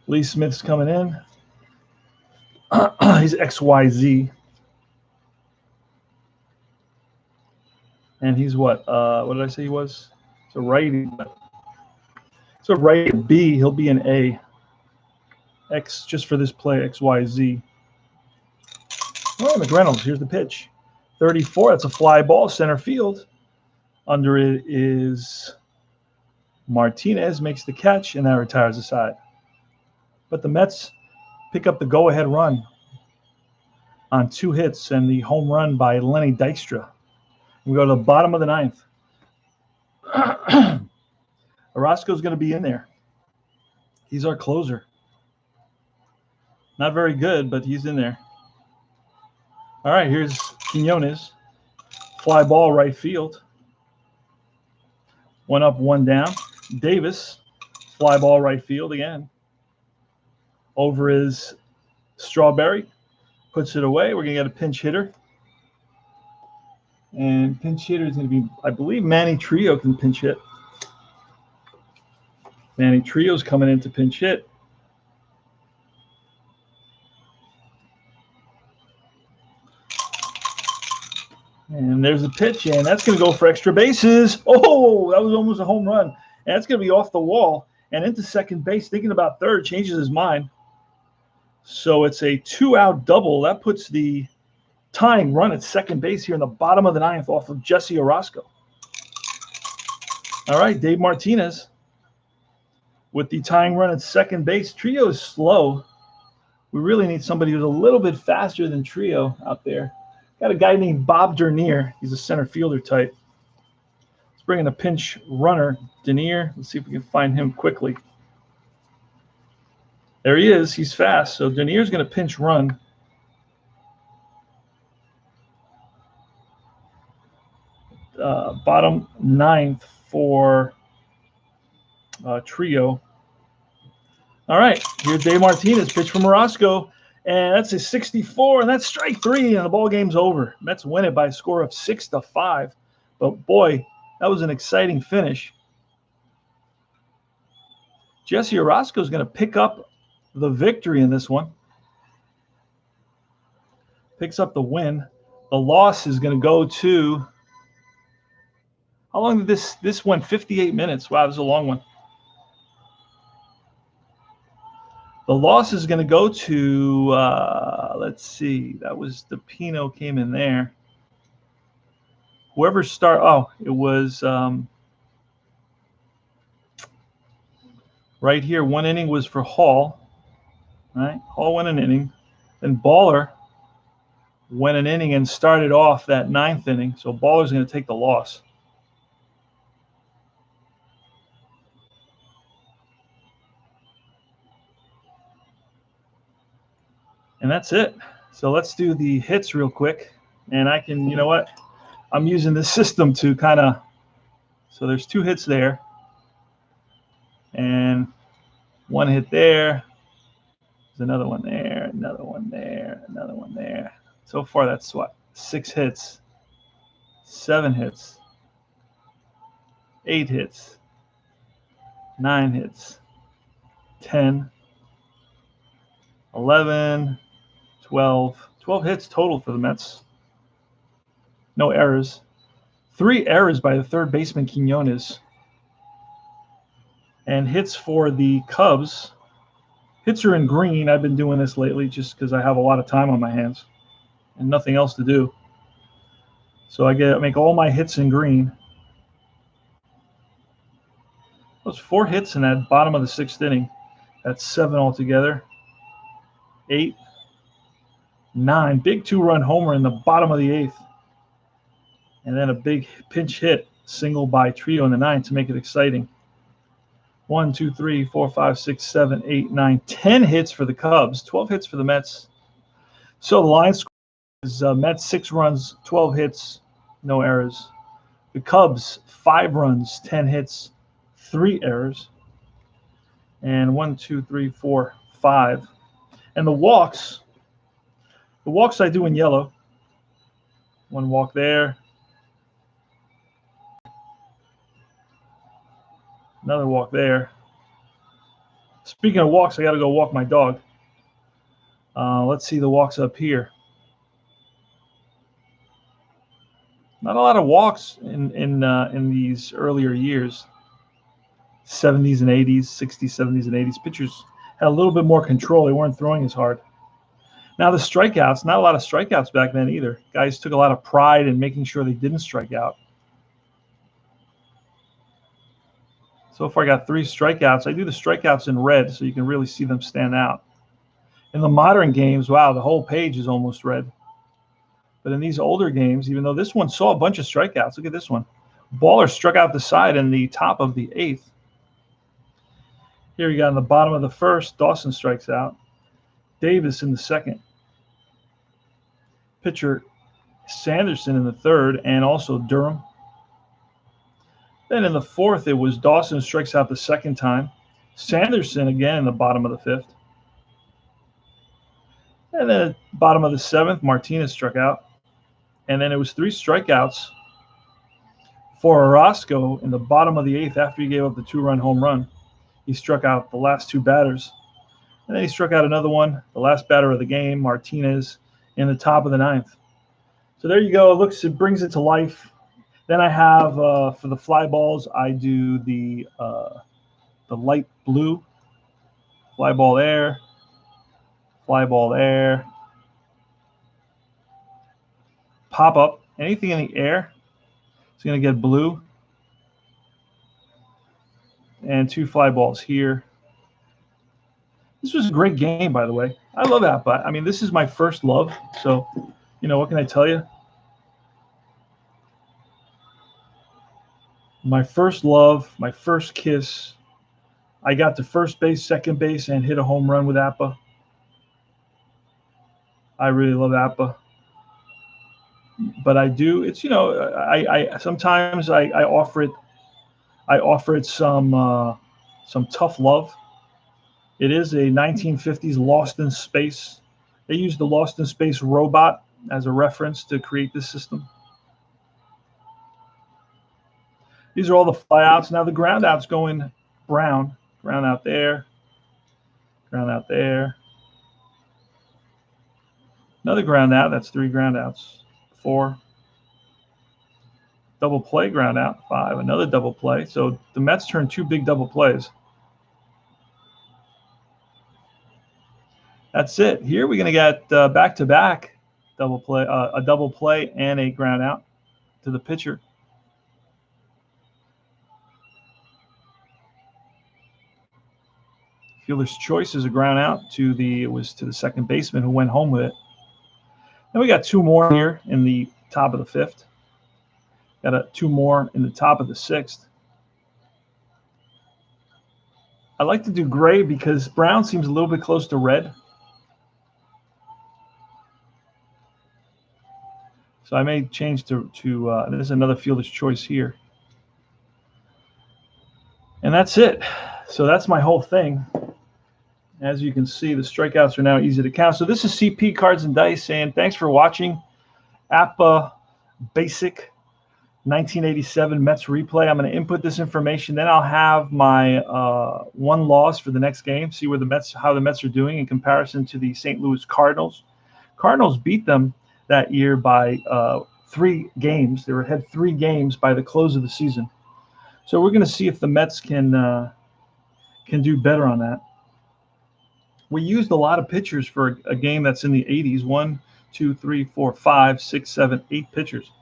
Speaker 1: Lee Smith's coming in. He's XYZ. And he's what? What did I say he was? It's a righty. It's a righty B. He'll be an A. X just for this play, XYZ. All right, McReynolds, here's the pitch. 34, that's a fly ball, center field. Under it is Martinez, makes the catch, and that retires the side. But the Mets pick up the go-ahead run on 2 hits and the home run by Lenny Dykstra. We go to the bottom of the 9th. Orozco's going to be in there. He's our closer. Not very good, but he's in there. All right, here's Quinones. Fly ball right field. 1 up, 1 down. Davis, fly ball right field again. Over is Strawberry. Puts it away. We're going to get a pinch hitter. And pinch hitter is going to be, I believe, Manny Trio can pinch hit. Manny Trio's coming in to pinch hit. And there's the pitch, and that's going to go for extra bases. Oh, that was almost a home run. And that's going to be off the wall and into second base, thinking about third, changes his mind. So it's a 2-out double. That puts the tying run at second base here in the bottom of the 9th off of Jesse Orozco. All right, Dave Martinez. with the tying run at second base. Trio is slow. We really need somebody who's a little bit faster than Trio out there. Got a guy named Bob Dernier. He's a center fielder type. Let's bring in a pinch runner, Dernier. Let's see if we can find him quickly. There he is. He's fast. So Dernier's going to pinch run. Bottom ninth for Trio. All right, here's Dave Martinez, pitch from Morosco, and that's a 64, and that's strike three, and the ball game's over. Mets win it by a score of 6-5. But boy, that was an exciting finish. Jesse Orozco is going to pick up the victory in this one. Picks up the win. The loss is going to go to. How long did this went? 58 minutes. Wow, this is a long one. The loss is going to go to, let's see, that was the Pino came in there. Whoever it was right here. One inning was for Hall. Right? Hall went an inning. Then Baller went an inning and started off that ninth inning. So Baller's going to take the loss. And that's it. So let's do the hits real quick. And I can, you know what? I'm using this system to kind of, so there's 2 hits there. And 1 hit there. There's another one there, another one there, another one there. So far, that's what? 6 hits, 7 hits, 8 hits, 9 hits, 10, 11, 12 hits total for the Mets. No errors. 3 errors by the third baseman, Quinones. And hits for the Cubs. Hits are in green. I've been doing this lately just because I have a lot of time on my hands and nothing else to do. So I make all my hits in green. Those 4 hits in that bottom of the 6th inning. That's 7 altogether. 8, 9. Big 2-run homer in the bottom of the 8th. And then a big pinch hit, single by Trio in the 9th to make it exciting. 1, 2, 3, 4, 5, 6, 7, 8, 9, 10 hits for the Cubs, 12 hits for the Mets. So the line score is Mets 6 runs, 12 hits, no errors. The Cubs 5 runs, 10 hits, 3 errors. And 1, 2, 3, 4, 5. And the walks I do in yellow. 1 walk there. Another walk there. Speaking of walks, I got to go walk my dog. Let's see the walks up here. Not a lot of walks in these earlier years. 70s and 80s, 60s, 70s, and 80s. Pitchers had a little bit more control. They weren't throwing as hard. Now the strikeouts, not a lot of strikeouts back then either. Guys took a lot of pride in making sure they didn't strike out. So far I got 3 strikeouts. I do the strikeouts in red so you can really see them stand out. In the modern games, wow, the whole page is almost red. But in these older games, even though this one saw a bunch of strikeouts, look at this one. Baller struck out the side in the top of the 8th. Here you got in the bottom of the 1st, Dawson strikes out. Davis in the 2nd. Pitcher Sanderson in the 3rd, and also Durham. Then in the 4th, it was Dawson strikes out the 2nd time. Sanderson again in the bottom of the 5th. And then at the bottom of the 7th, Martinez struck out. And then it was 3 strikeouts for Orozco in the bottom of the 8th after he gave up the 2-run home run. He struck out the last 2 batters. And then he struck out another one, the last batter of the game, Martinez, in the top of the 9th. So there you go. It brings it to life. Then I have, for the fly balls, I do the light blue. Fly ball there. Fly ball there. Pop up. Anything in the air is going to get blue. and 2 fly balls here. This was a great game, by the way. I love APBA. I mean, this is my first love. So, you know, what can I tell you? My first love, my first kiss. I got to first base, second base, and hit a home run with APBA. I really love APBA. But I do. It's, you know, I sometimes I offer it. I offer it some tough love. It is a 1950s Lost in Space. They used the Lost in Space robot as a reference to create this system. These are all the flyouts. Now the ground out's going brown. Ground out there. Ground out there. Another ground out. That's 3 ground outs. 4. Double play, ground out. 5. Another double play. So the Mets turned 2 big double plays. That's it. Here we're going to get back-to-back double play, a double play and a ground out to the pitcher. Fielder's choice is a ground out to the second baseman who went home with it. Then we got 2 more here in the top of the 5th. Got 2 more in the top of the 6th. I like to do gray because brown seems a little bit close to red. So I may change to there's another fielder's choice here. And that's it. So that's my whole thing. As you can see, the strikeouts are now easy to count. So this is CP Cards and Dice saying thanks for watching APBA Basic 1987 Mets replay. I'm going to input this information. Then I'll have my 1 loss for the next game. See where how the Mets are doing in comparison to the St. Louis Cardinals. Cardinals beat them that year by 3 games. They were ahead 3 games by the close of the season. So we're going to see if the Mets can do better on that. We used a lot of pitchers for a game that's in the 80s. 1, 2, 3, 4, 5, 6, 7, 8 pitchers.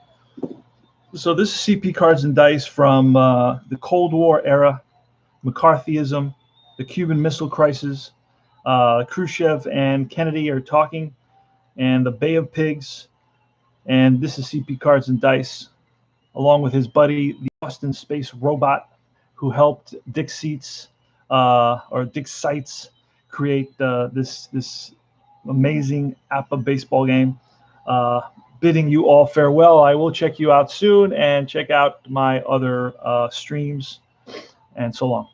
Speaker 1: So this is CP Cards and Dice from the Cold War era, McCarthyism, the Cuban Missile Crisis, Khrushchev and Kennedy are talking, and the Bay of Pigs. And this is CP Cards and Dice, along with his buddy, the Austin Space Robot, who helped Dick Seitz create this amazing APBA baseball game. Bidding you all farewell. I will check you out soon, and check out my other streams, and so long.